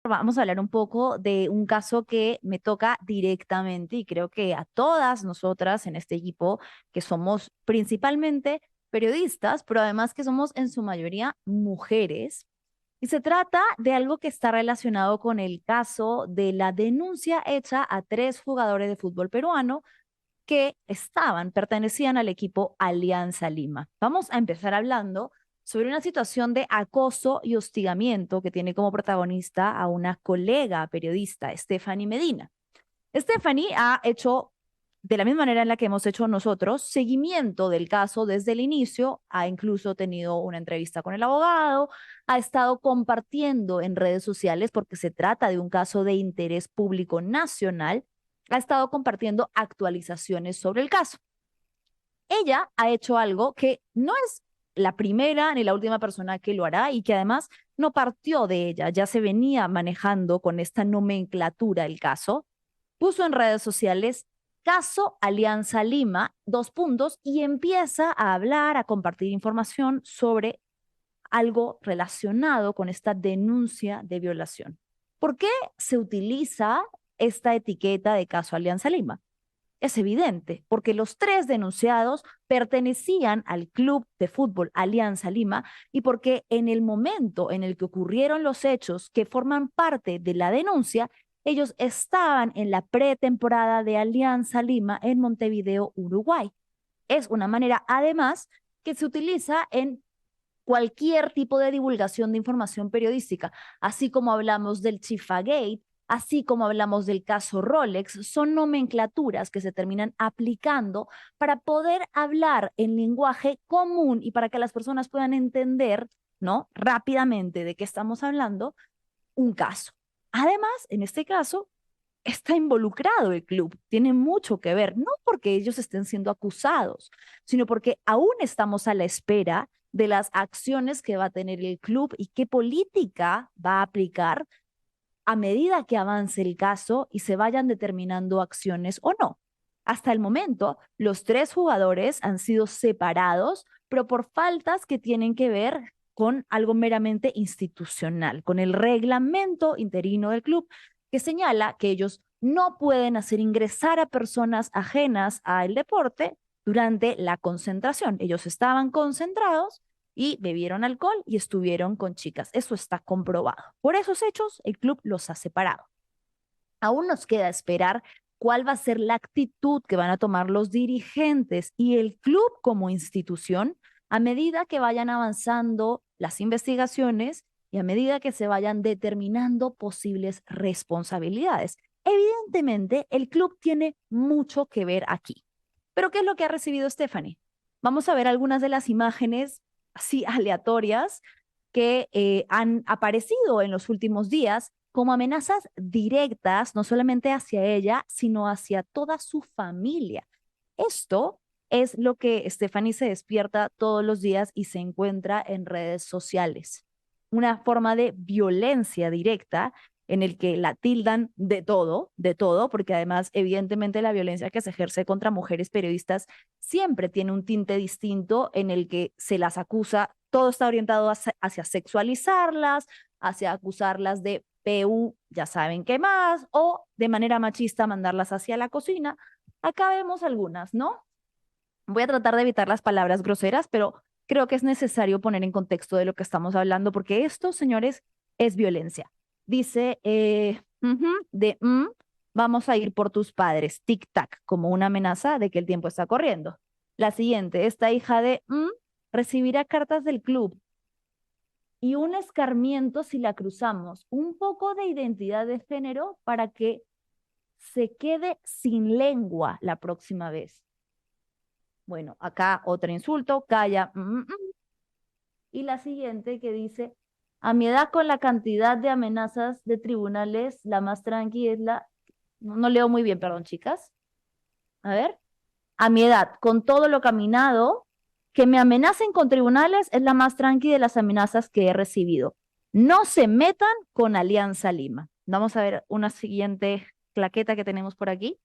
vamos a hablar un poco de un caso que me toca directamente y creo que a todas nosotras en este equipo, que somos principalmente periodistas, pero además que somos en su mayoría mujeres. Y se trata de algo que está relacionado con el caso de la denuncia hecha a tres jugadores de fútbol peruano que pertenecían al equipo Alianza Lima. Vamos a empezar hablando sobre una situación de acoso y hostigamiento que tiene como protagonista a una colega periodista, Stephanie Medina. Stephanie ha hecho, de la misma manera en la que hemos hecho nosotros, seguimiento del caso desde el inicio, ha incluso tenido una entrevista con el abogado, ha estado compartiendo en redes sociales, porque se trata de un caso de interés público nacional, ha estado compartiendo actualizaciones sobre el caso. Ella ha hecho algo que no es la primera ni la última persona que lo hará y que además no partió de ella, ya se venía manejando con esta nomenclatura el caso. Puso en redes sociales caso Alianza Lima, dos puntos, y empieza a hablar, a compartir información sobre algo relacionado con esta denuncia de violación. ¿Por qué se utiliza esta etiqueta de caso Alianza Lima? Es evidente, porque los tres denunciados pertenecían al club de fútbol Alianza Lima y porque en el momento en el que ocurrieron los hechos que forman parte de la denuncia, ellos estaban en la pretemporada de Alianza Lima en Montevideo, Uruguay. Es una manera, además, que se utiliza en cualquier tipo de divulgación de información periodística, así como hablamos del Chifagate, así como hablamos del caso Rolex, son nomenclaturas que se terminan aplicando para poder hablar en lenguaje común y para que las personas puedan entender, ¿no? Rápidamente de qué estamos hablando, un caso. Además, en este caso, está involucrado el club, tiene mucho que ver, no porque ellos estén siendo acusados, sino porque aún estamos a la espera de las acciones que va a tener el club y qué política va a aplicar a medida que avance el caso y se vayan determinando acciones o no. Hasta el momento, los tres jugadores han sido separados, pero por faltas que tienen que ver con algo meramente institucional, con el reglamento interino del club, que señala que ellos no pueden hacer ingresar a personas ajenas al deporte durante la concentración. Ellos estaban concentrados y bebieron alcohol y estuvieron con chicas. Eso está comprobado. Por esos hechos, el club los ha separado. Aún nos queda esperar cuál va a ser la actitud que van a tomar los dirigentes y el club como institución a medida que vayan avanzando las investigaciones y a medida que se vayan determinando posibles responsabilidades. Evidentemente, el club tiene mucho que ver aquí. Pero ¿qué es lo que ha recibido Stephanie? Vamos a ver algunas de las imágenes así aleatorias que han aparecido en los últimos días como amenazas directas, no solamente hacia ella, sino hacia toda su familia. Esto es lo que Stephanie se despierta todos los días y se encuentra en redes sociales. Una forma de violencia directa en el que la tildan de todo, porque además evidentemente la violencia que se ejerce contra mujeres periodistas siempre tiene un tinte distinto en el que se las acusa, todo está orientado hacia sexualizarlas, hacia acusarlas de PU, ya saben qué más, o de manera machista mandarlas hacia la cocina. Acá vemos algunas, ¿no? Voy a tratar de evitar las palabras groseras, pero creo que es necesario poner en contexto de lo que estamos hablando, porque esto, señores, es violencia. Dice, vamos a ir por tus padres, tic-tac, como una amenaza de que el tiempo está corriendo. La siguiente, esta hija de, recibirá cartas del club y un escarmiento si la cruzamos, un poco de identidad de género para que se quede sin lengua la próxima vez. Bueno, acá otro insulto, calla. Y la siguiente que dice, a mi edad con la cantidad de amenazas de tribunales, la más tranqui es la... No, no leo muy bien, perdón, chicas. A ver. A mi edad, con todo lo caminado, que me amenacen con tribunales es la más tranqui de las amenazas que he recibido. No se metan con Alianza Lima. Vamos a ver una siguiente claqueta que tenemos por aquí.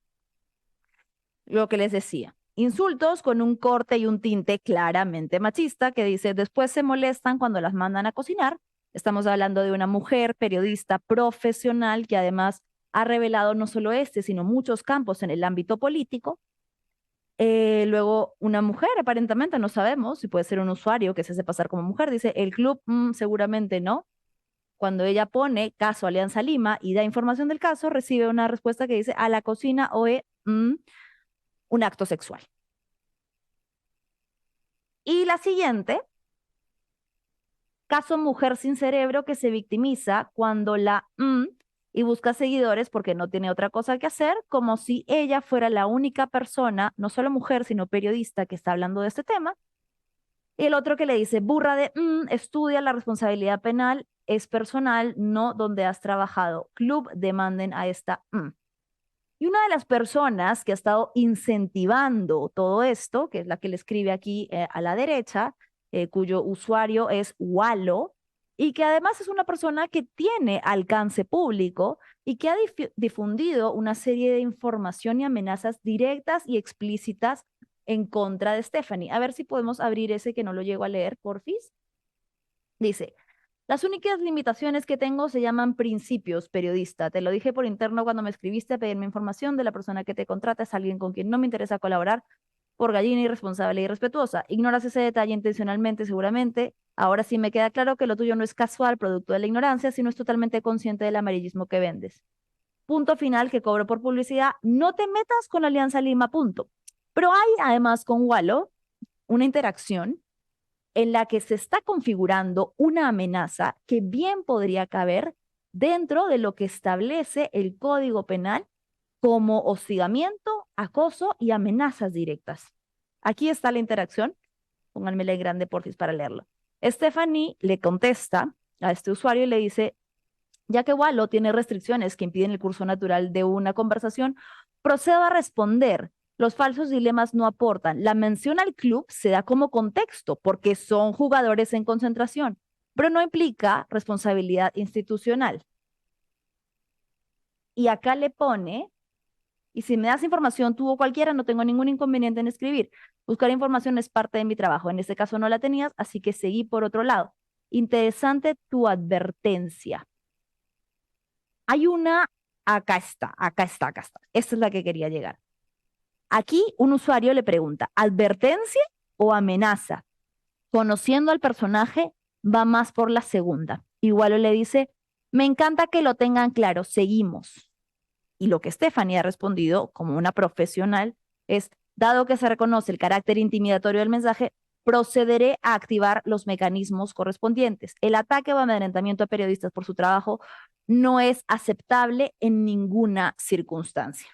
Lo que les decía. Insultos con un corte y un tinte claramente machista que dice, después se molestan cuando las mandan a cocinar Estamos hablando de una mujer periodista profesional que además ha revelado no solo sino muchos campos en el ámbito político. Luego, una mujer, aparentemente, no sabemos si puede ser un usuario que se hace pasar como mujer, dice, el club, seguramente no. Cuando ella pone caso Alianza Lima y da información del caso, recibe una respuesta que dice, a la cocina o un acto sexual. Y la siguiente, caso mujer sin cerebro que se victimiza cuando la y busca seguidores porque no tiene otra cosa que hacer, como si ella fuera la única persona, no solo mujer, sino periodista que está hablando de este tema. Y el otro que le dice, burra de estudia la responsabilidad penal, es personal, no donde has trabajado. Club, demanden a esta Y una de las personas que ha estado incentivando todo esto, que es la que le escribe aquí a la derecha, cuyo usuario es Wallo, y que además es una persona que tiene alcance público y que ha difundido una serie de información y amenazas directas y explícitas en contra de Stephanie. A ver si podemos abrir ese que no lo llego a leer, porfis. Dice, las únicas limitaciones que tengo se llaman principios, periodista. Te lo dije por interno cuando me escribiste a pedirme información de la persona que te contrata. Es alguien con quien no me interesa colaborar por gallina irresponsable y irrespetuosa. Ignoras ese detalle intencionalmente, seguramente. Ahora sí me queda claro que lo tuyo no es casual, producto de la ignorancia, sino es totalmente consciente del amarillismo que vendes. Punto final que cobro por publicidad. No te metas con Alianza Lima, punto. Pero hay además con Wallo una interacción en la que se está configurando una amenaza que bien podría caber dentro de lo que establece el Código Penal como hostigamiento, acoso y amenazas directas. Aquí está la interacción. Pónganmela en grande, porfis, para leerlo. Stephanie le contesta a este usuario y le dice, ya que Wallo tiene restricciones que impiden el curso natural de una conversación, procedo a responder. Los falsos dilemas no aportan. La mención al club se da como contexto porque son jugadores en concentración, pero no implica responsabilidad institucional. Y acá le pone, y si me das información tú o cualquiera, no tengo ningún inconveniente en escribir. Buscar información es parte de mi trabajo. En este caso no la tenías, así que seguí por otro lado. Interesante tu advertencia. Hay una, acá está, acá está, acá está. Esta es la que quería llegar. Aquí un usuario le pregunta, ¿advertencia o amenaza? Conociendo al personaje, va más por la segunda. Igual le dice, me encanta que lo tengan claro, seguimos. Y lo que Stephanie ha respondido como una profesional es, dado que se reconoce el carácter intimidatorio del mensaje, procederé a activar los mecanismos correspondientes. El ataque o amedrentamiento a periodistas por su trabajo no es aceptable en ninguna circunstancia.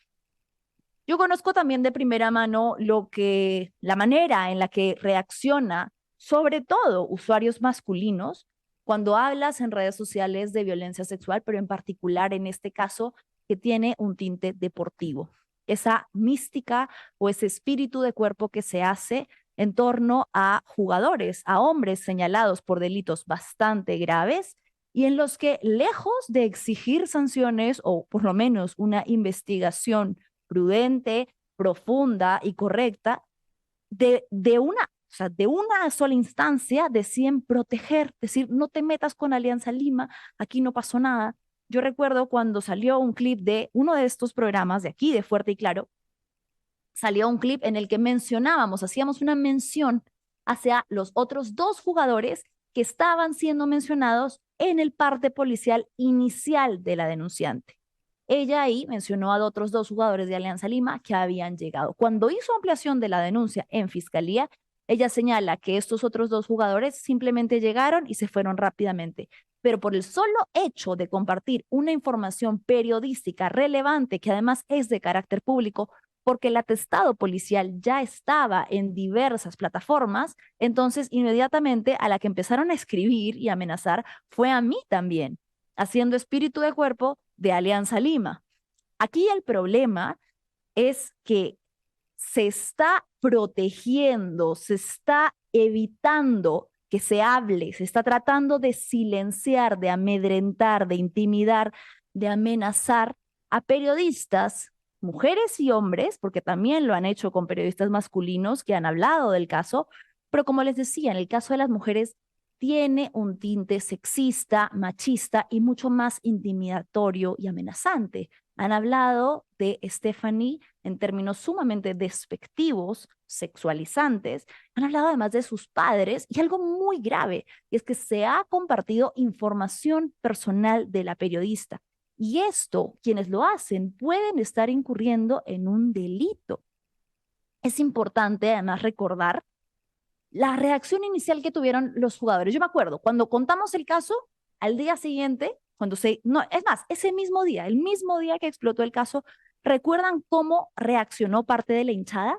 Yo conozco también de primera mano la manera en la que reacciona, sobre todo usuarios masculinos, cuando hablas en redes sociales de violencia sexual, pero en particular en este caso que tiene un tinte deportivo. Esa mística o ese espíritu de cuerpo que se hace en torno a jugadores, a hombres señalados por delitos bastante graves y en los que, lejos de exigir sanciones o por lo menos una investigación prudente, profunda y correcta, de una sola instancia deciden proteger, decir, no te metas con Alianza Lima, aquí no pasó nada. Yo recuerdo cuando salió un clip de uno de estos programas de aquí, de Fuerte y Claro, salió un clip en el que hacíamos una mención hacia los otros dos jugadores que estaban siendo mencionados en el parte policial inicial de la denunciante. Ella ahí mencionó a otros dos jugadores de Alianza Lima que habían llegado. Cuando hizo ampliación de la denuncia en fiscalía, ella señala que estos otros dos jugadores simplemente llegaron y se fueron rápidamente. Pero por el solo hecho de compartir una información periodística relevante, que además es de carácter público, porque el atestado policial ya estaba en diversas plataformas, entonces inmediatamente a la que empezaron a escribir y amenazar fue a mí también, haciendo espíritu de cuerpo de Alianza Lima. Aquí el problema es que se está protegiendo, se está evitando que se hable, se está tratando de silenciar, de amedrentar, de intimidar, de amenazar a periodistas, mujeres y hombres, porque también lo han hecho con periodistas masculinos que han hablado del caso, pero como les decía, en el caso de las mujeres tiene un tinte sexista, machista y mucho más intimidatorio y amenazante. Han hablado de Stephanie en términos sumamente despectivos, sexualizantes. Han hablado además de sus padres y algo muy grave, y es que se ha compartido información personal de la periodista. Y esto, quienes lo hacen, pueden estar incurriendo en un delito. Es importante además recordar la reacción inicial que tuvieron los jugadores. Yo me acuerdo, cuando contamos el caso, al día siguiente, no, es más, ese mismo día, el mismo día que explotó el caso, ¿recuerdan cómo reaccionó parte de la hinchada?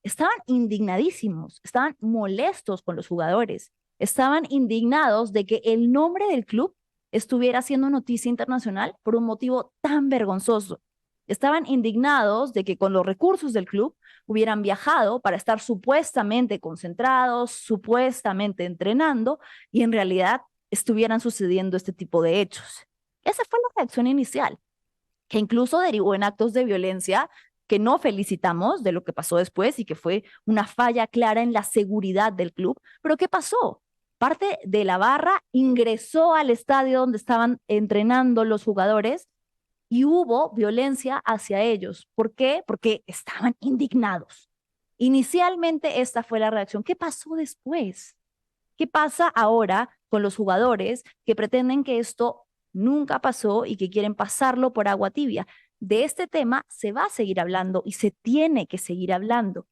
Estaban indignadísimos, estaban molestos con los jugadores, estaban indignados de que el nombre del club estuviera haciendo noticia internacional por un motivo tan vergonzoso. Estaban indignados de que con los recursos del club hubieran viajado para estar supuestamente concentrados, supuestamente entrenando, y en realidad estuvieran sucediendo este tipo de hechos. Esa fue la reacción inicial, que incluso derivó en actos de violencia que no felicitamos de lo que pasó después y que fue una falla clara en la seguridad del club. Pero ¿qué pasó? Parte de la barra ingresó al estadio donde estaban entrenando los jugadores y hubo violencia hacia ellos. ¿Por qué? Porque estaban indignados. Inicialmente esta fue la reacción. ¿Qué pasó después? ¿Qué pasa ahora con los jugadores que pretenden que esto nunca pasó y que quieren pasarlo por agua tibia? De este tema se va a seguir hablando y se tiene que seguir hablando.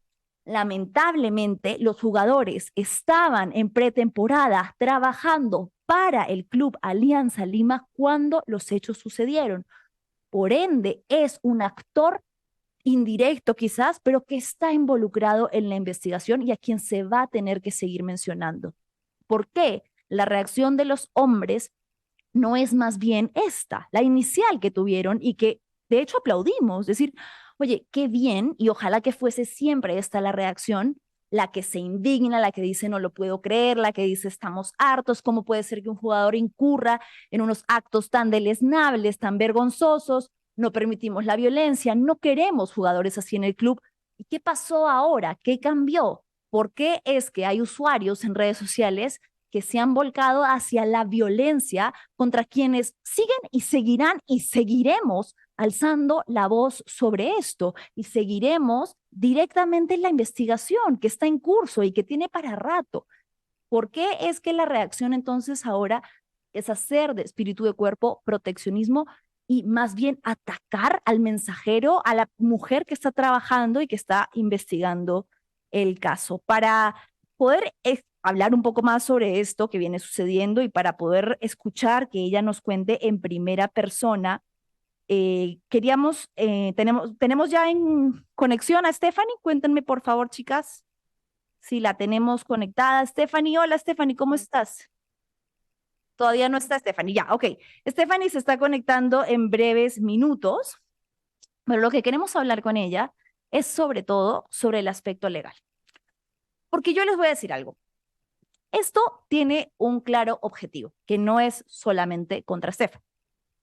Lamentablemente, los jugadores estaban en pretemporada trabajando para el Club Alianza Lima cuando los hechos sucedieron. Por ende, es un actor indirecto quizás, pero que está involucrado en la investigación y a quien se va a tener que seguir mencionando. ¿Por qué? La reacción de los hombres no es más bien esta, la inicial que tuvieron y que de hecho aplaudimos, decir, oye, qué bien, y ojalá que fuese siempre esta la reacción, la que se indigna, la que dice no lo puedo creer, la que dice estamos hartos, ¿cómo puede ser que un jugador incurra en unos actos tan deleznables, tan vergonzosos? No permitimos la violencia, no queremos jugadores así en el club. ¿Y qué pasó ahora? ¿Qué cambió? ¿Por qué es que hay usuarios en redes sociales que se han volcado hacia la violencia contra quienes siguen y seguirán y seguiremos alzando la voz sobre esto y seguiremos directamente en la investigación que está en curso y que tiene para rato? ¿Por qué es que la reacción entonces ahora es hacer de espíritu de cuerpo proteccionismo y más bien atacar al mensajero, a la mujer que está trabajando y que está investigando el caso? Para poder hablar un poco más sobre esto que viene sucediendo y para poder escuchar que ella nos cuente en primera persona, tenemos ya en conexión a Stephanie. Cuéntenme por favor, chicas, si la tenemos conectada. Stephanie, hola Stephanie, ¿cómo estás? Todavía no está Stephanie, ya, ok. Stephanie se está conectando en breves minutos, pero lo que queremos hablar con ella es sobre todo sobre el aspecto legal. Porque yo les voy a decir algo. Esto tiene un claro objetivo, que no es solamente contra Stephanie.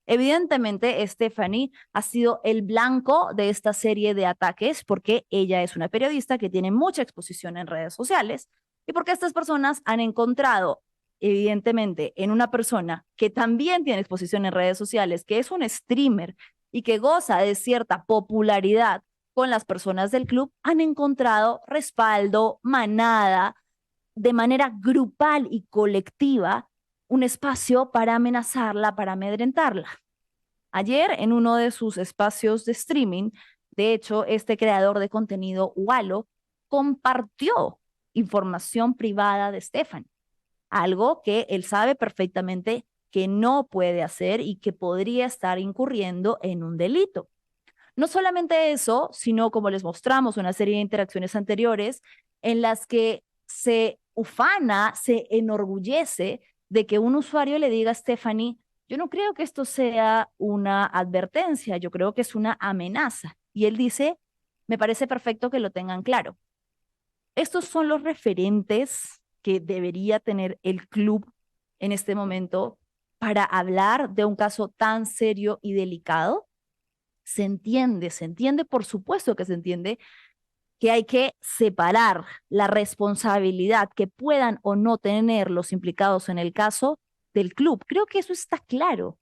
Evidentemente, Stephanie ha sido el blanco de esta serie de ataques porque ella es una periodista que tiene mucha exposición en redes sociales y porque estas personas han encontrado, evidentemente, en una persona que también tiene exposición en redes sociales, que es un streamer y que goza de cierta popularidad con las personas del club, han encontrado respaldo, manada, de manera grupal y colectiva, un espacio para amenazarla, para amedrentarla. Ayer, en uno de sus espacios de streaming, de hecho, este creador de contenido, Walo, compartió información privada de Stephanie, algo que él sabe perfectamente que no puede hacer y que podría estar incurriendo en un delito. No solamente eso, sino como les mostramos una serie de interacciones anteriores en las que se ufana, se enorgullece de que un usuario le diga a Stephanie, yo no creo que esto sea una advertencia, yo creo que es una amenaza. Y él dice, me parece perfecto que lo tengan claro. Estos son los referentes que debería tener el club en este momento para hablar de un caso tan serio y delicado. Se entiende, por supuesto que se entiende que hay que separar la responsabilidad que puedan o no tener los implicados en el caso del club. Creo que eso está claro.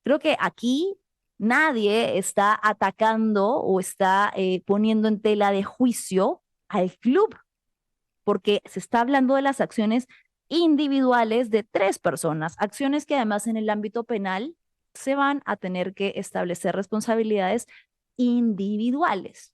Creo que aquí nadie está atacando o está poniendo en tela de juicio al club, porque se está hablando de las acciones individuales de tres personas, acciones que además en el ámbito penal se van a tener que establecer responsabilidades individuales.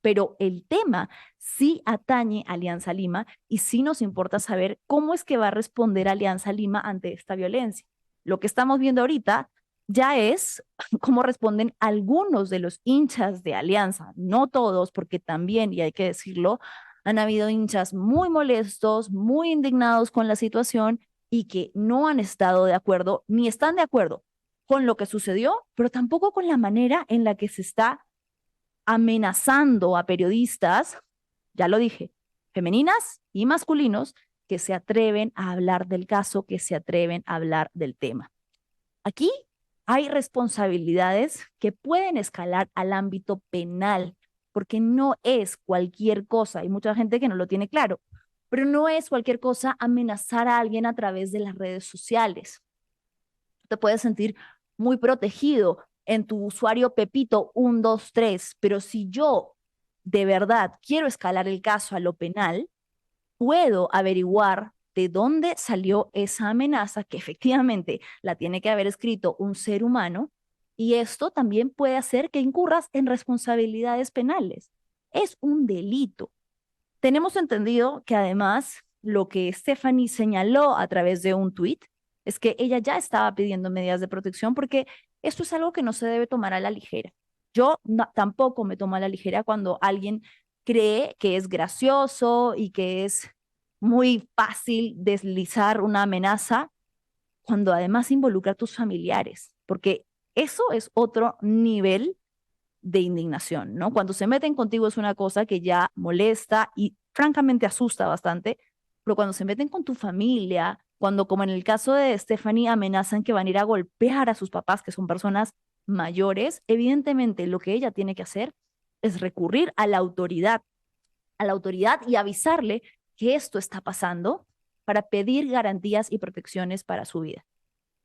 Pero el tema sí atañe a Alianza Lima y sí nos importa saber cómo es que va a responder Alianza Lima ante esta violencia. Lo que estamos viendo ahorita ya es cómo responden algunos de los hinchas de Alianza, no todos, porque también, y hay que decirlo, han habido hinchas muy molestos, muy indignados con la situación y que no han estado de acuerdo, ni están de acuerdo con lo que sucedió, pero tampoco con la manera en la que se está amenazando a periodistas, ya lo dije, femeninas y masculinos, que se atreven a hablar del caso, que se atreven a hablar del tema. Aquí hay responsabilidades que pueden escalar al ámbito penal, porque no es cualquier cosa, hay mucha gente que no lo tiene claro, pero no es cualquier cosa amenazar a alguien a través de las redes sociales. Te puedes sentir muy protegido en tu usuario Pepito 123, pero si yo de verdad quiero escalar el caso a lo penal, puedo averiguar de dónde salió esa amenaza que efectivamente la tiene que haber escrito un ser humano, y esto también puede hacer que incurras en responsabilidades penales. Es un delito. Tenemos entendido que además lo que Stephanie señaló a través de un tuit es que ella ya estaba pidiendo medidas de protección porque esto es algo que no se debe tomar a la ligera. Yo tampoco me tomo a la ligera cuando alguien cree que es gracioso y que es muy fácil deslizar una amenaza cuando además involucra a tus familiares, porque eso es otro nivel de indignación, ¿no? Cuando se meten contigo es una cosa que ya molesta y francamente asusta bastante, pero cuando se meten con tu familia, cuando como en el caso de Stephanie amenazan que van a ir a golpear a sus papás, que son personas mayores, evidentemente lo que ella tiene que hacer es recurrir a la autoridad y avisarle que esto está pasando para pedir garantías y protecciones para su vida.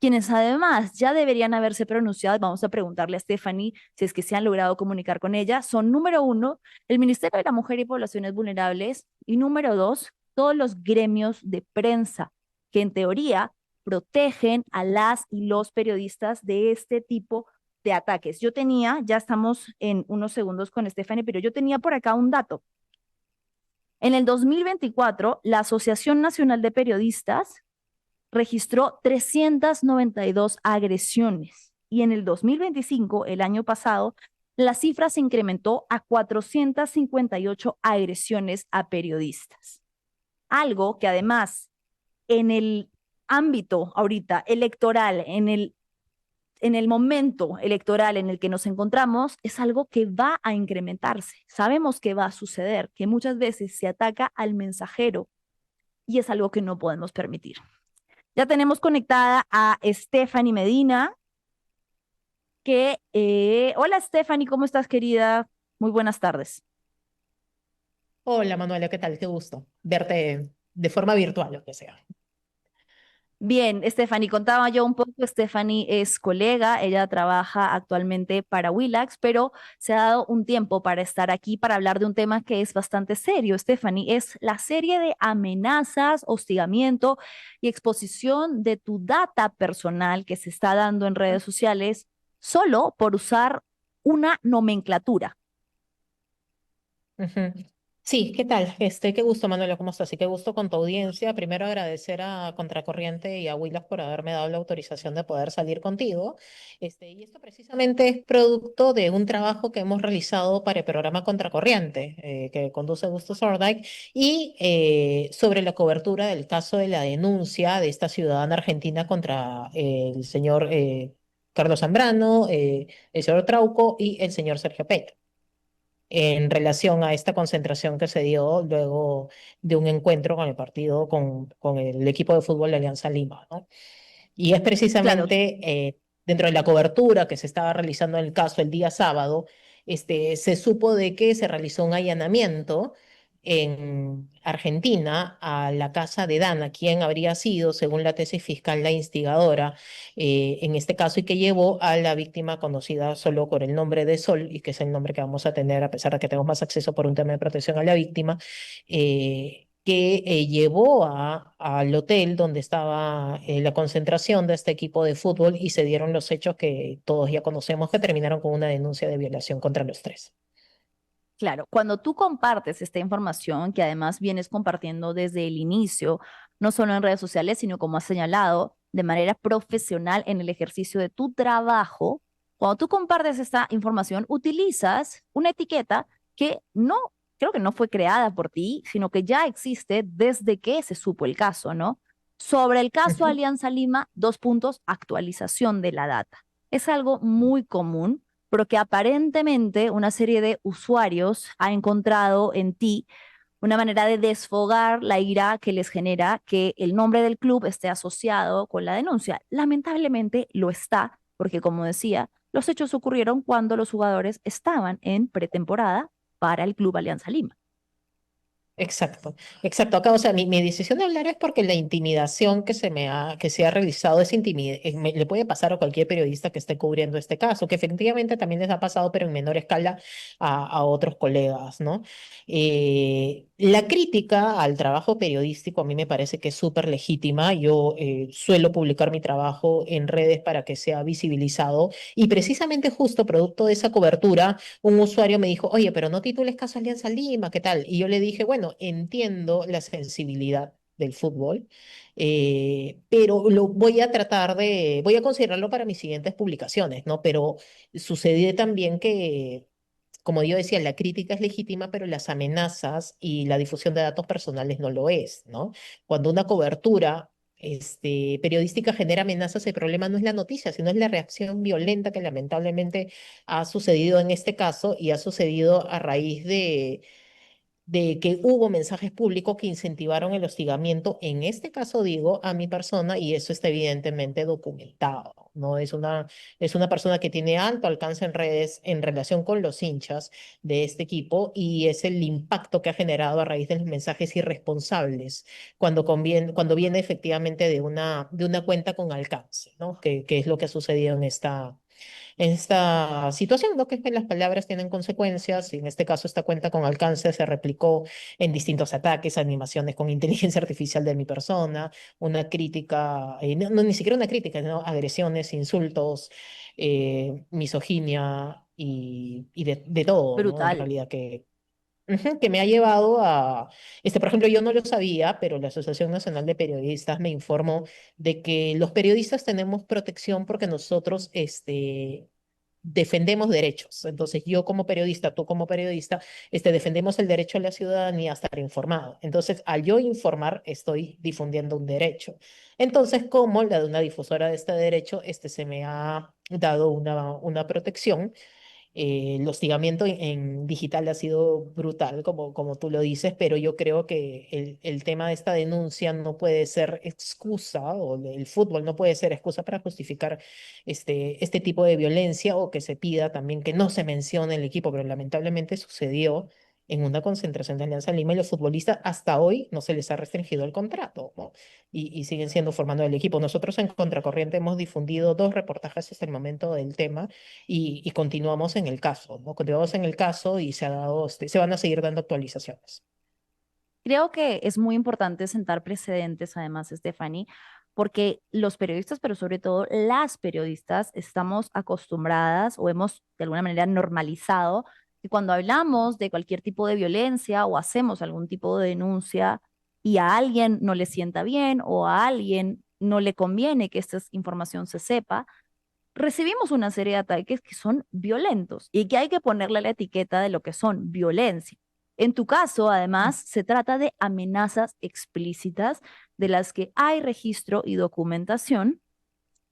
Quienes además ya deberían haberse pronunciado, vamos a preguntarle a Stephanie si es que se han logrado comunicar con ella, son número uno, el Ministerio de la Mujer y Poblaciones Vulnerables, y número dos, todos los gremios de prensa, que en teoría protegen a las y los periodistas de este tipo de ataques. Yo tenía, ya estamos en unos segundos con Stephanie, pero yo tenía por acá un dato. En el 2024, la Asociación Nacional de Periodistas registró 392 agresiones y en el 2025, el año pasado, la cifra se incrementó a 458 agresiones a periodistas. Algo que además en el ámbito ahorita electoral, en el momento electoral en el que nos encontramos, es algo que va a incrementarse. Sabemos que va a suceder, que muchas veces se ataca al mensajero y es algo que no podemos permitir. Ya tenemos conectada a Stephanie Medina, hola Stephanie, ¿cómo estás, querida? Muy buenas tardes. Hola Manuela, ¿qué tal? Qué gusto verte de forma virtual, o que sea. Bien, Stephanie, contaba yo un poco, Stephanie es colega, ella trabaja actualmente para Willax, pero se ha dado un tiempo para estar aquí para hablar de un tema que es bastante serio, Stephanie, es la serie de amenazas, hostigamiento y exposición de tu data personal que se está dando en redes sociales solo por usar una nomenclatura. Ujú. Sí, ¿qué tal? Qué gusto, Manuela, ¿cómo estás? Y qué gusto con tu audiencia. Primero agradecer a Contracorriente y a Willax por haberme dado la autorización de poder salir contigo. Y esto precisamente es producto de un trabajo que hemos realizado para el programa Contracorriente, que conduce Gusto Sorday, y sobre la cobertura del caso de la denuncia de esta ciudadana argentina contra el señor Carlos Zambrano, el señor Trauco y el señor Sergio Peña en relación a esta concentración que se dio luego de un encuentro con el partido, con el equipo de fútbol de Alianza Lima, ¿no? Y es Claro, precisamente dentro de la cobertura que se estaba realizando en el caso el día sábado, se supo de que se realizó un allanamiento en Argentina a la casa de Dana, quien habría sido, según la tesis fiscal, la instigadora en este caso, y que llevó a la víctima conocida solo por el nombre de Sol, y que es el nombre que vamos a tener a pesar de que tenemos más acceso por un tema de protección a la víctima, que llevó al hotel donde estaba la concentración de este equipo de fútbol, y se dieron los hechos que todos ya conocemos, que terminaron con una denuncia de violación contra los tres. Claro, cuando tú compartes esta información, que además vienes compartiendo desde el inicio, no solo en redes sociales, sino como has señalado, de manera profesional en el ejercicio de tu trabajo, cuando tú compartes esta información, utilizas una etiqueta que no, creo que no fue creada por ti, sino que ya existe desde que se supo el caso, ¿no? Sobre el caso Ujú. Alianza Lima, 2 puntos, actualización de la data. Es algo muy común pero que aparentemente una serie de usuarios ha encontrado en ti una manera de desfogar la ira que les genera que el nombre del club esté asociado con la denuncia. Lamentablemente lo está, porque como decía, los hechos ocurrieron cuando los jugadores estaban en pretemporada para el Club Alianza Lima. Exacto, exacto. Acá, o sea, mi decisión de hablar es porque la intimidación que se ha realizado le puede pasar a cualquier periodista que esté cubriendo este caso, que efectivamente también les ha pasado, pero en menor escala a otros colegas, ¿no? La crítica al trabajo periodístico a mí me parece que es súper legítima. Yo suelo publicar mi trabajo en redes para que sea visibilizado, y precisamente justo producto de esa cobertura un usuario me dijo, oye, pero no titules caso Alianza Lima, ¿qué tal? Y yo le dije, bueno, entiendo la sensibilidad del fútbol, pero voy a considerarlo para mis siguientes publicaciones, ¿no? Pero sucedió también que, como yo decía, la crítica es legítima, pero las amenazas y la difusión de datos personales no lo es, ¿no? Cuando una cobertura periodística genera amenazas, el problema no es la noticia, sino es la reacción violenta que lamentablemente ha sucedido en este caso, y ha sucedido a raíz de que hubo mensajes públicos que incentivaron el hostigamiento, en este caso digo, a mi persona, y eso está evidentemente documentado, ¿no? Es una persona que tiene alto alcance en redes en relación con los hinchas de este equipo, y es el impacto que ha generado a raíz de los mensajes irresponsables cuando viene efectivamente de una cuenta con alcance, ¿no? Que es lo que ha sucedido en esta situación, ¿no? Que es que las palabras tienen consecuencias, y en este caso esta cuenta con alcance se replicó en distintos ataques, animaciones con inteligencia artificial de mi persona, una crítica, ni siquiera una crítica, ¿no? Agresiones, insultos, misoginia y de todo, ¿no? En Brutal. realidad que me ha llevado a, por ejemplo, yo no lo sabía, pero la Asociación Nacional de Periodistas me informó de que los periodistas tenemos protección porque nosotros, defendemos derechos. Entonces, yo como periodista, tú como periodista, defendemos el derecho a la ciudadanía a estar informado. Entonces, al yo informar, estoy difundiendo un derecho. Entonces, como la de una difusora de este derecho, se me ha dado una protección. El hostigamiento en digital ha sido brutal, como tú lo dices, pero yo creo que el tema de esta denuncia no puede ser excusa, o el fútbol no puede ser excusa para justificar este tipo de violencia, o que se pida también que no se mencione el equipo, pero lamentablemente sucedió en una concentración de Alianza Lima, y los futbolistas hasta hoy no se les ha restringido el contrato, ¿no? Y siguen siendo formando el equipo. Nosotros en Contracorriente hemos difundido 2 reportajes hasta el momento del tema, y continuamos en el caso, ¿no? Continuamos en el caso, y se van a seguir dando actualizaciones. Creo que es muy importante sentar precedentes, además, Stephanie, porque los periodistas, pero sobre todo las periodistas, estamos acostumbradas o hemos de alguna manera normalizado que cuando hablamos de cualquier tipo de violencia o hacemos algún tipo de denuncia y a alguien no le sienta bien o a alguien no le conviene que esta información se sepa, recibimos una serie de ataques que son violentos y que hay que ponerle la etiqueta de lo que son violencia. En tu caso, además, se trata de amenazas explícitas de las que hay registro y documentación,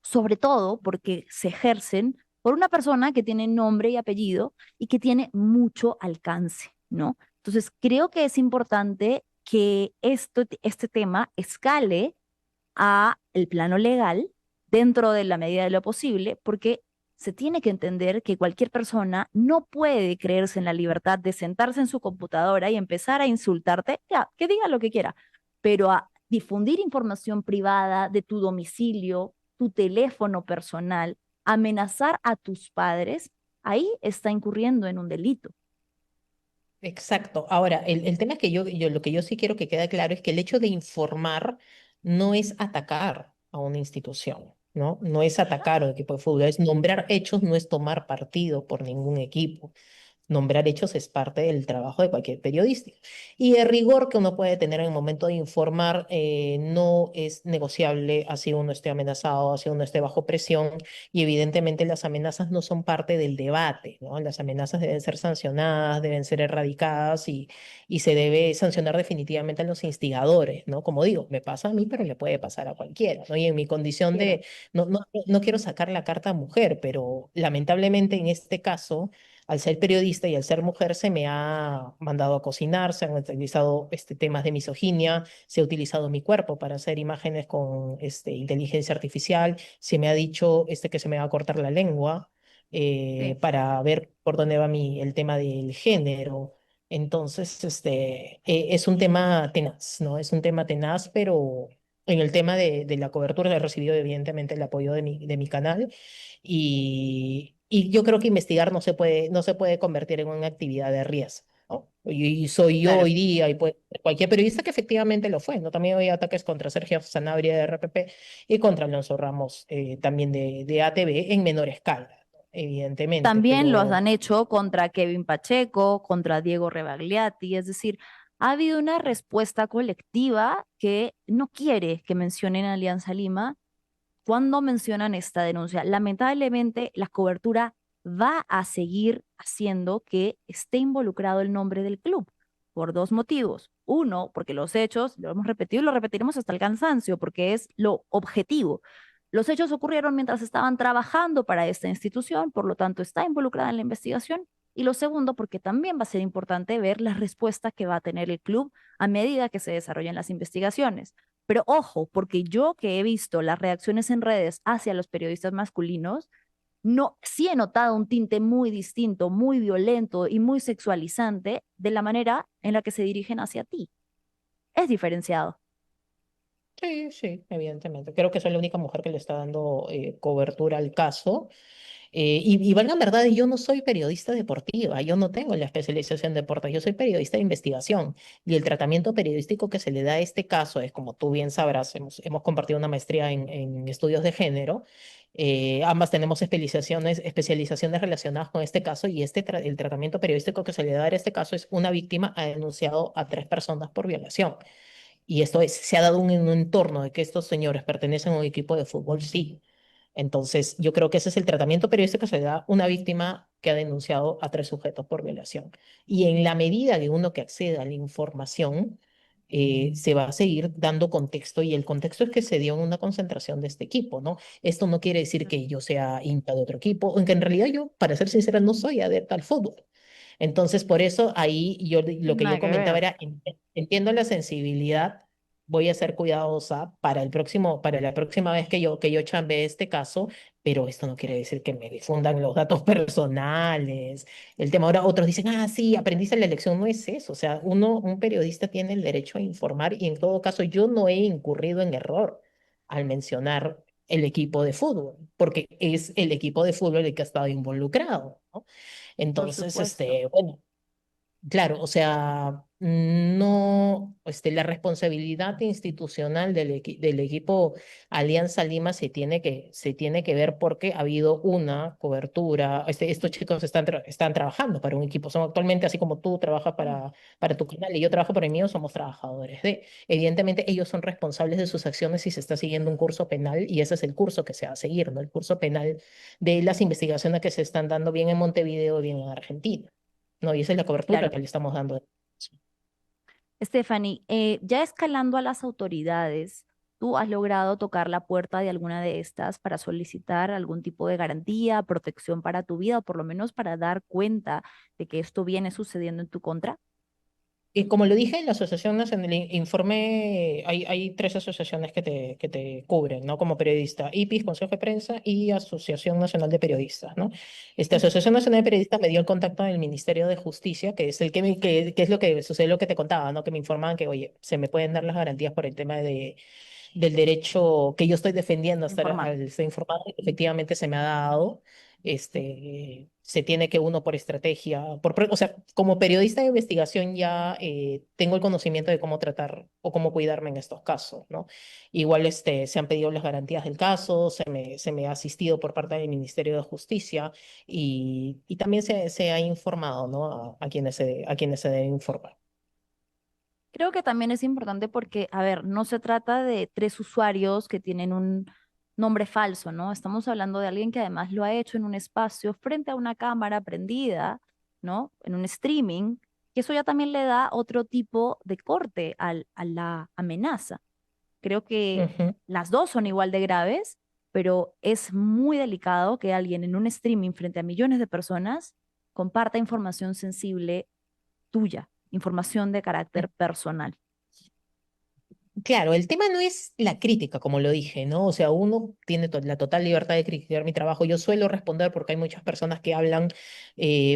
sobre todo porque se ejercen por una persona que tiene nombre y apellido y que tiene mucho alcance, ¿no? Entonces, creo que es importante que este tema escale a el plano legal dentro de la medida de lo posible, porque se tiene que entender que cualquier persona no puede creerse en la libertad de sentarse en su computadora y empezar a insultarte, ya, que diga lo que quiera, pero a difundir información privada de tu domicilio, tu teléfono personal, amenazar a tus padres, ahí está incurriendo en un delito. Exacto. Ahora, el tema es que lo que yo sí quiero que quede claro es que el hecho de informar no es atacar a una institución, ¿no? No es atacar a un equipo de fútbol, es nombrar hechos, no es tomar partido por ningún equipo. Nombrar hechos es parte del trabajo de cualquier periodista. Y el rigor que uno puede tener en el momento de informar no es negociable así uno esté amenazado, así uno esté bajo presión. Y evidentemente las amenazas no son parte del debate, ¿no? Las amenazas deben ser sancionadas, deben ser erradicadas y se debe sancionar definitivamente a los instigadores, ¿no? Como digo, me pasa a mí, pero le puede pasar a cualquiera, ¿no? Y en mi condición Quiera. de, no quiero sacar la carta mujer, pero lamentablemente en este caso al ser periodista y al ser mujer se me ha mandado a cocinar, se han utilizado temas de misoginia, se ha utilizado mi cuerpo para hacer imágenes con inteligencia artificial, se me ha dicho que se me va a cortar la lengua Sí. para ver por dónde va el tema del género. Entonces, es un tema tenaz, ¿no? Es un tema tenaz, pero en el tema de la cobertura he recibido evidentemente el apoyo de mi canal y yo creo que investigar no se puede convertir en una actividad de riesgo, ¿no? Y soy yo Claro. hoy día y puede ser cualquier periodista que efectivamente lo fue, ¿no? También hay ataques contra Sergio Sanabria de RPP y contra Alonso Ramos también de ATV en menor escala, ¿no? Evidentemente, También lo pero han hecho contra Kevin Pacheco, contra Diego Rebagliati, es decir, ha habido una respuesta colectiva que no quiere que mencionen a Alianza Lima cuando mencionan esta denuncia. Lamentablemente, la cobertura va a seguir haciendo que esté involucrado el nombre del club por dos motivos. Uno, porque los hechos, lo hemos repetido y lo repetiremos hasta el cansancio, porque es lo objetivo. Los hechos ocurrieron mientras estaban trabajando para esta institución, por lo tanto está involucrada en la investigación. Y lo segundo, porque también va a ser importante ver la respuesta que va a tener el club a medida que se desarrollen las investigaciones. Pero ojo, porque yo que he visto las reacciones en redes hacia los periodistas masculinos, no, sí he notado un tinte muy distinto, muy violento y muy sexualizante de la manera en la que se dirigen hacia ti. Es diferenciado. sí, sí, evidentemente. Creo que soy la única mujer que le está dando cobertura al caso. Y valga verdad, yo no soy periodista deportiva, yo no tengo la especialización en deportes, yo soy periodista de investigación y el tratamiento periodístico que se le da a este caso es, como tú bien sabrás, hemos compartido una maestría en estudios de género, ambas tenemos especializaciones relacionadas con este caso y el tratamiento periodístico que se le da a este caso es una víctima ha denunciado a 3 personas por violación. Y esto se ha dado en un entorno de que estos señores pertenecen a un equipo de fútbol, sí. Entonces, yo creo que ese es el tratamiento periodístico que se le da a una víctima que ha denunciado a 3 sujetos por violación. Y en la medida de uno que acceda a la información, se va a seguir dando contexto y el contexto es que se dio en una concentración de este equipo, ¿no? Esto no quiere decir que yo sea hincha de otro equipo, aunque en realidad yo, para ser sincera, no soy adepta al fútbol. Entonces, por eso ahí lo que yo Nada que comentaba ver. era, entiendo la sensibilidad, voy a ser cuidadosa para la próxima vez que yo chambee este caso, pero esto no quiere decir que me difundan los datos personales. El tema ahora, otros dicen, ah, sí, aprendiste la lección, no es eso. O sea, un periodista tiene el derecho a informar y en todo caso yo no he incurrido en error al mencionar el equipo de fútbol, porque es el equipo de fútbol el que ha estado involucrado, ¿no? Por Entonces, supuesto. bueno, claro, o sea, no, la responsabilidad institucional del equipo Alianza Lima se tiene que ver porque ha habido una cobertura. Estos chicos están trabajando para un equipo. Son actualmente, así como tú trabajas para tu canal y yo trabajo para el mío, somos trabajadores de. Evidentemente, ellos son responsables de sus acciones si se está siguiendo un curso penal y ese es el curso que se va a seguir, ¿no? El curso penal de las investigaciones que se están dando bien en Montevideo, bien en Argentina. No, y esa es la cobertura Claro. que le estamos dando. Stephanie, ya escalando a las autoridades, ¿tú has logrado tocar la puerta de alguna de estas para solicitar algún tipo de garantía, protección para tu vida o por lo menos para dar cuenta de que esto viene sucediendo en tu contra? Y como lo dije, la Asociación Nacional, el informe, hay tres asociaciones que te cubren, ¿no? Como periodista, IPIS, Consejo de Prensa y Asociación Nacional de Periodistas, ¿no? Esta Ujú. Asociación Nacional de Periodistas me dio el contacto del Ministerio de Justicia, que es el que es lo que sucede, lo que te contaba, ¿no? Que me informaban que, oye, se me pueden dar las garantías por el tema del derecho que yo estoy defendiendo Informar. al estar informado, efectivamente se me ha dado. Se tiene que uno por estrategia, o sea, como periodista de investigación ya tengo el conocimiento de cómo tratar o cómo cuidarme en estos casos, ¿no? Igual se han pedido las garantías del caso, se me ha asistido por parte del Ministerio de Justicia y también se ha informado, ¿no? A quienes se debe informar. Creo que también es importante porque, a ver, no se trata de tres usuarios que tienen un nombre falso, ¿no? Estamos hablando de alguien que además lo ha hecho en un espacio frente a una cámara prendida, ¿no? En un streaming, y eso ya también le da otro tipo de corte a la amenaza. Creo que Ujú. las dos son igual de graves, pero es muy delicado que alguien en un streaming frente a millones de personas comparta información sensible tuya, información de carácter personal. Claro, el tema no es la crítica, como lo dije, ¿no? O sea, uno tiene la total libertad de criticar mi trabajo. Yo suelo responder porque hay muchas personas que hablan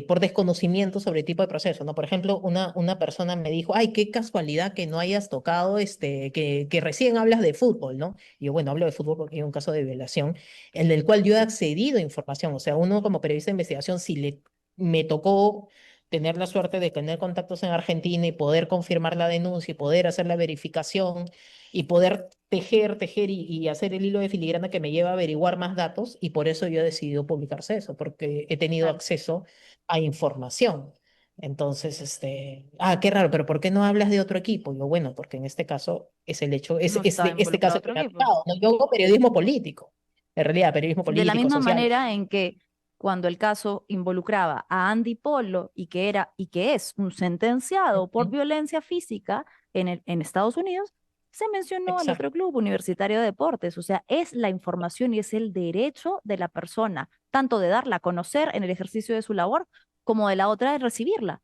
por desconocimiento sobre el tipo de proceso, ¿no? Por ejemplo, una persona me dijo, ay, qué casualidad que no hayas tocado, que recién hablas de fútbol, ¿no? Y yo, bueno, hablo de fútbol porque hay un caso de violación en el cual yo he accedido a información. O sea, uno como periodista de investigación, si me tocó tener la suerte de tener contactos en Argentina y poder confirmar la denuncia y poder hacer la verificación y poder tejer y hacer el hilo de filigrana que me lleva a averiguar más datos y por eso yo he decidido publicarse eso, porque he tenido Claro, acceso a información. Entonces, qué raro, pero ¿por qué no hablas de otro equipo? Yo, bueno, porque en este caso es el hecho, no es está de este involucrado caso que otro me ha equipo. tocado, ¿no? Yo hago periodismo político, en realidad, periodismo De la político, misma social. manera en que cuando el caso involucraba a Andy Polo y que es un sentenciado por Ujú. violencia física en Estados Unidos, se mencionó al Exacto. otro club universitario de deportes. O sea, es la información y es el derecho de la persona, tanto de darla a conocer en el ejercicio de su labor, como de la otra de recibirla.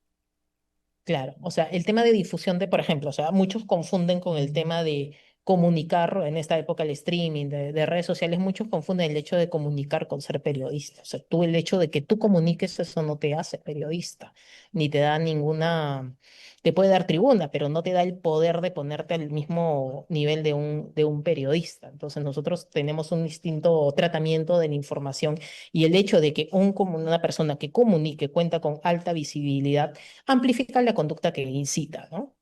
Claro, o sea, el tema de difusión de, por ejemplo, o sea, muchos confunden con el tema de comunicar en esta época el streaming, de redes sociales, muchos confunden el hecho de comunicar con ser periodista. O sea, tú el hecho de que tú comuniques eso no te hace periodista, ni te da ninguna, te puede dar tribuna, pero no te da el poder de ponerte al mismo nivel de un periodista. Entonces nosotros tenemos un distinto tratamiento de la información y el hecho de que una persona que comunique cuenta con alta visibilidad amplifica la conducta que incita, ¿no?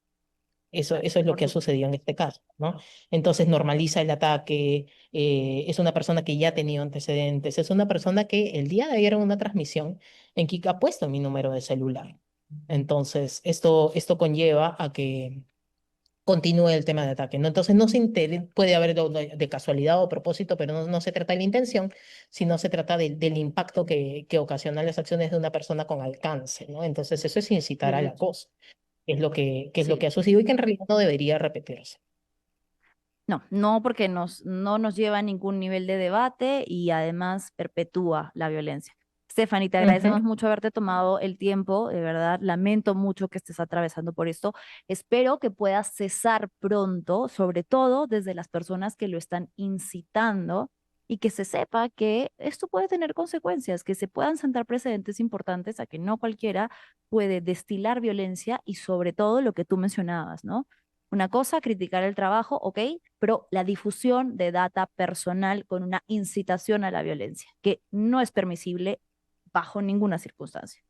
Claro, Eso es lo por que ha supuesto. sucedido en este caso, ¿no? Entonces normaliza el ataque, es una persona que ya ha tenido antecedentes, es una persona que el día de ayer en una transmisión en Kika ha puesto mi número de celular. Entonces, esto conlleva a que continúe el tema de ataque, ¿no? Entonces, no se puede haber de casualidad o propósito, pero no se trata de la intención, sino se trata del impacto que ocasionan las acciones de una persona con alcance, ¿no? Entonces, eso es incitar al Derecho. acoso que es lo Sí. que ha sucedido y que en realidad no debería repetirse. No, no porque no nos lleva a ningún nivel de debate y además perpetúa la violencia. Stephanie, te Ujú. agradecemos mucho haberte tomado el tiempo, de verdad, lamento mucho que estés atravesando por esto. Espero que puedas cesar pronto, sobre todo desde las personas que lo están incitando y que se sepa que esto puede tener consecuencias, que se puedan sentar precedentes importantes a que no cualquiera puede destilar violencia y sobre todo lo que tú mencionabas, ¿no? Una cosa, criticar el trabajo, ok, pero la difusión de data personal con una incitación a la violencia, que no es permisible bajo ninguna circunstancia.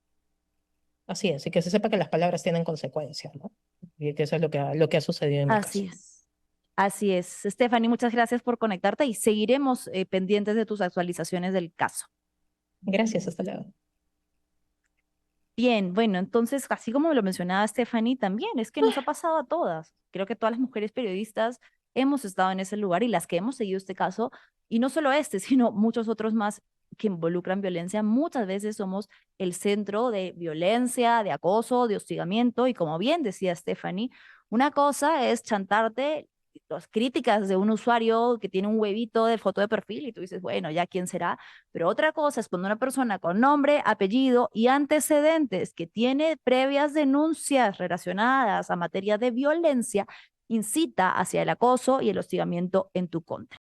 Así es, y que se sepa que las palabras tienen consecuencias, ¿no? Y que eso es lo que ha sucedido en mi caso. Así es. Así es. Stephanie, muchas gracias por conectarte y seguiremos pendientes de tus actualizaciones del caso. Gracias, hasta luego. Bien, bueno, entonces, así como lo mencionaba Stephanie, también es que nos ha pasado a todas. Creo que todas las mujeres periodistas hemos estado en ese lugar y las que hemos seguido este caso, y no solo este, sino muchos otros más que involucran violencia, muchas veces somos el centro de violencia, de acoso, de hostigamiento, y como bien decía Stephanie, una cosa es chantarte las críticas de un usuario que tiene un huevito de foto de perfil y tú dices, bueno, ya quién será. Pero otra cosa es cuando una persona con nombre, apellido y antecedentes que tiene previas denuncias relacionadas a materia de violencia incita hacia el acoso y el hostigamiento en tu contra.